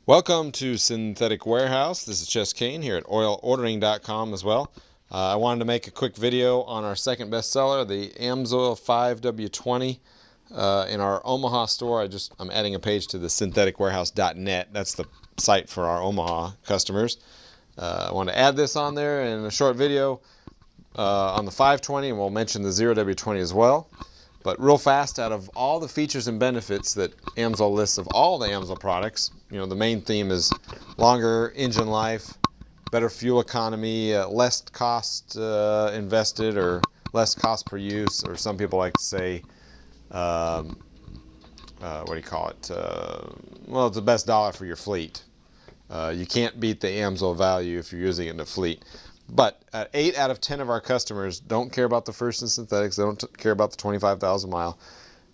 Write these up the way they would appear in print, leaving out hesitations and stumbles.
Welcome to Synthetic Warehouse. This is Chess Kane here at oilordering.com as well. I wanted to make a quick video on our second bestseller, the Amsoil 5W20. In our Omaha store, I'm adding a page to the syntheticwarehouse.net. That's the site for our Omaha customers. I want to add this on there in a short video on the 520, and we'll mention the 0W20 as well. But real fast, out of all the features and benefits that Amsoil lists of all the Amsoil products, the main theme is longer engine life, better fuel economy, less cost invested, or less cost per use, or some people like to say, what do you call it? Well, it's the best dollar for your fleet. You can't beat the Amsoil value if you're using it in a fleet. But 8 out of 10 of our customers don't care about the first in synthetics. They don't care about the 25,000 mile.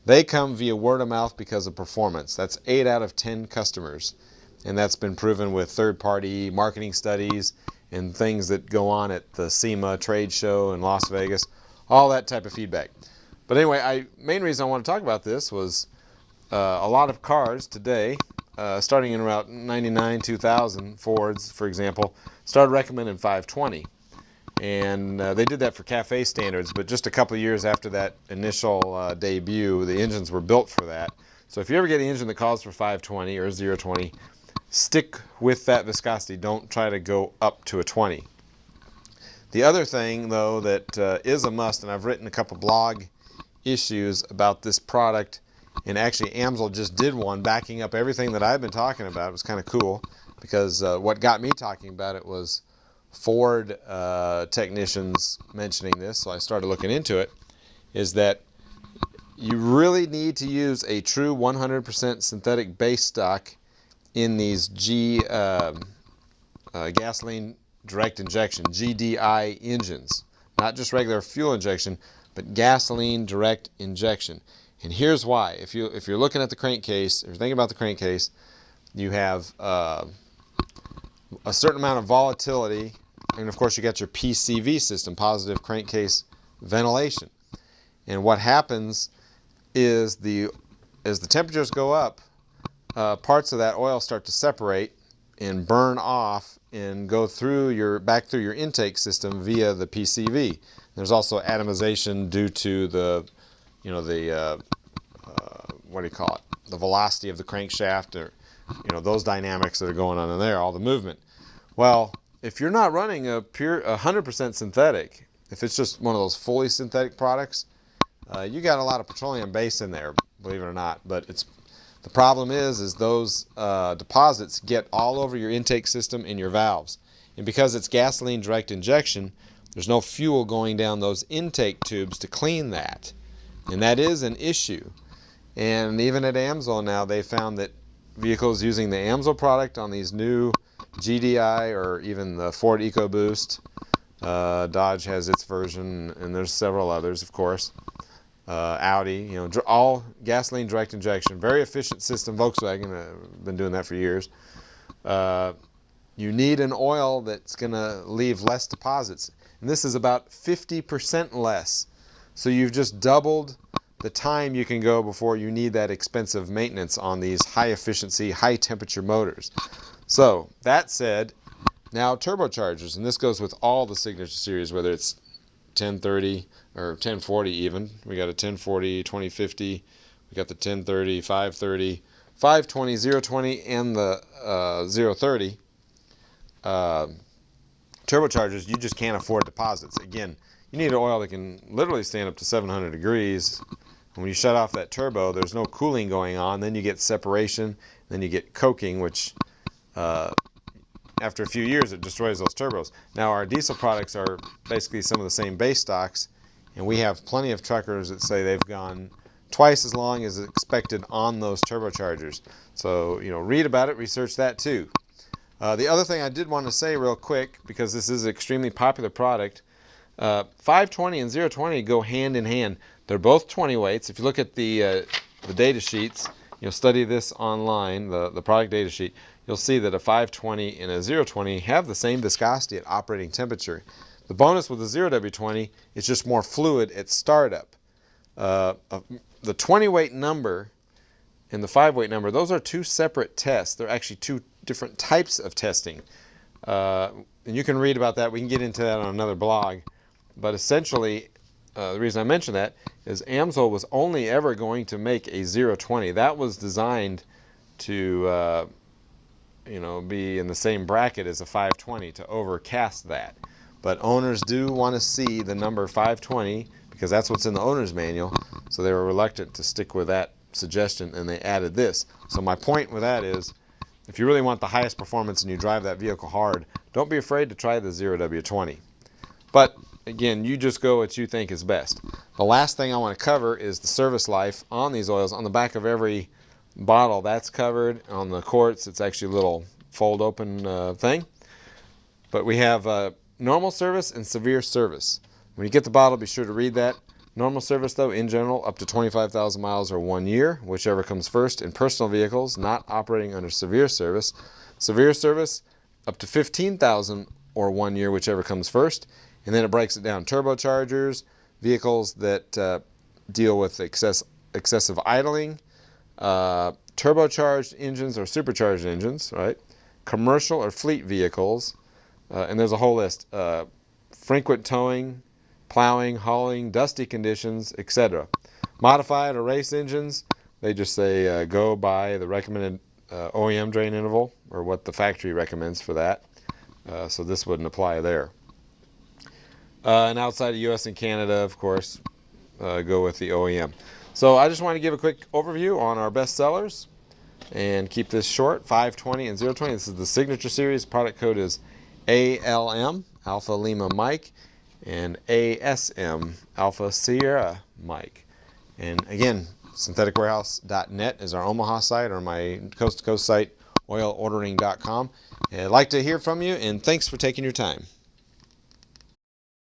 They come via word of mouth because of performance. That's 8 out of 10 customers. And that's been proven with third-party marketing studies and things that go on at the SEMA trade show in Las Vegas. All that type of feedback. But anyway, main reason I want to talk about this was a lot of cars today, starting in about 99, 2000, Fords, for example, started recommending 520. And they did that for cafe standards, but just a couple of years after that initial debut, the engines were built for that. So if you ever get an engine that calls for 520 or 020, stick with that viscosity. Don't try to go up to a 20. The other thing, though, that is a must, and I've written a couple blog issues about this product, and actually Amsoil just did one backing up everything that I've been talking about. It was kind of cool because what got me talking about it was Ford technicians mentioning this, so I started looking into it, is that you really need to use a true 100% synthetic base stock in these gasoline direct injection, GDI engines. Not just regular fuel injection, but gasoline direct injection. And here's why. If you're looking at the crankcase, if you're thinking about the crankcase, you have a certain amount of volatility, and of course you got your PCV system, positive crankcase ventilation. And what happens is as the temperatures go up, parts of that oil start to separate and burn off and go back through your intake system via the PCV. There's also atomization due to the what do you call it? The velocity of the crankshaft, or those dynamics that are going on in there, all the movement. Well, if you're not running a pure 100% synthetic, if it's just one of those fully synthetic products, you got a lot of petroleum base in there, believe it or not. But the problem is those deposits get all over your intake system and your valves. And because it's gasoline direct injection, there's no fuel going down those intake tubes to clean that. And that is an issue. And even at Amsoil now, they found that vehicles using the Amsoil product on these new GDI, or even the Ford EcoBoost, Dodge has its version, and there's several others, of course. Audi, all gasoline direct injection, very efficient system. Volkswagen, been doing that for years. You need an oil that's going to leave less deposits, and this is about 50% less. So you've just doubled the time you can go before you need that expensive maintenance on these high efficiency, high temperature motors. So that said, now turbochargers, and this goes with all the Signature series, whether it's 1030 or 1040 even. We got a 1040, 2050, we got the 1030, 530, 520, 020, and the 030. Turbochargers, you just can't afford deposits. Again, you need an oil that can literally stand up to 700 degrees. And when you shut off that turbo, there's no cooling going on. Then you get separation. Then you get coking, which after a few years, it destroys those turbos. Now, our diesel products are basically some of the same base stocks. And we have plenty of truckers that say they've gone twice as long as expected on those turbochargers. So, read about it, research that too. The other thing I did want to say real quick, because this is an extremely popular product, 520 and 020 go hand in hand. They're both 20 weights. If you look at the data sheets, you'll study this online, the product data sheet, you'll see that a 520 and a 020 have the same viscosity at operating temperature. The bonus with the 0W20 is just more fluid at startup. The 20 weight number and the 5 weight number, those are two separate tests. They're actually two different types of testing. And you can read about that. We can get into that on another blog. But essentially, the reason I mention that is Amsoil was only ever going to make a 020. That was designed to be in the same bracket as a 520 to overcast that. But owners do want to see the number 520 because that's what's in the owner's manual. So they were reluctant to stick with that suggestion, and they added this. So my point with that is, if you really want the highest performance and you drive that vehicle hard, don't be afraid to try the 0W20. But again, you just go what you think is best. The last thing I want to cover is the service life on these oils. On the back of every bottle, that's covered. On the quarts, it's actually a little fold open thing. But we have normal service and severe service. When you get the bottle, be sure to read that. Normal service, though, in general, up to 25,000 miles or 1 year, whichever comes first, in personal vehicles not operating under severe service. Severe service, up to 15,000 or 1 year, whichever comes first. And then it breaks it down. Turbochargers, vehicles that deal with excessive idling, turbocharged engines or supercharged engines, right? Commercial or fleet vehicles, and there's a whole list. Frequent towing, plowing, hauling, dusty conditions, etc. Modified or race engines, they just say go by the recommended OEM drain interval, or what the factory recommends for that. So this wouldn't apply there. And outside of US and Canada, of course, go with the OEM. So I just want to give a quick overview on our best sellers and keep this short. 520 and 020. This is the Signature Series. Product code is ALM, Alpha Lima Mike, and ASM, Alpha Sierra Mike. And again, syntheticwarehouse.net is our Omaha site, or my coast-to-coast site, oilordering.com. And I'd like to hear from you, and thanks for taking your time.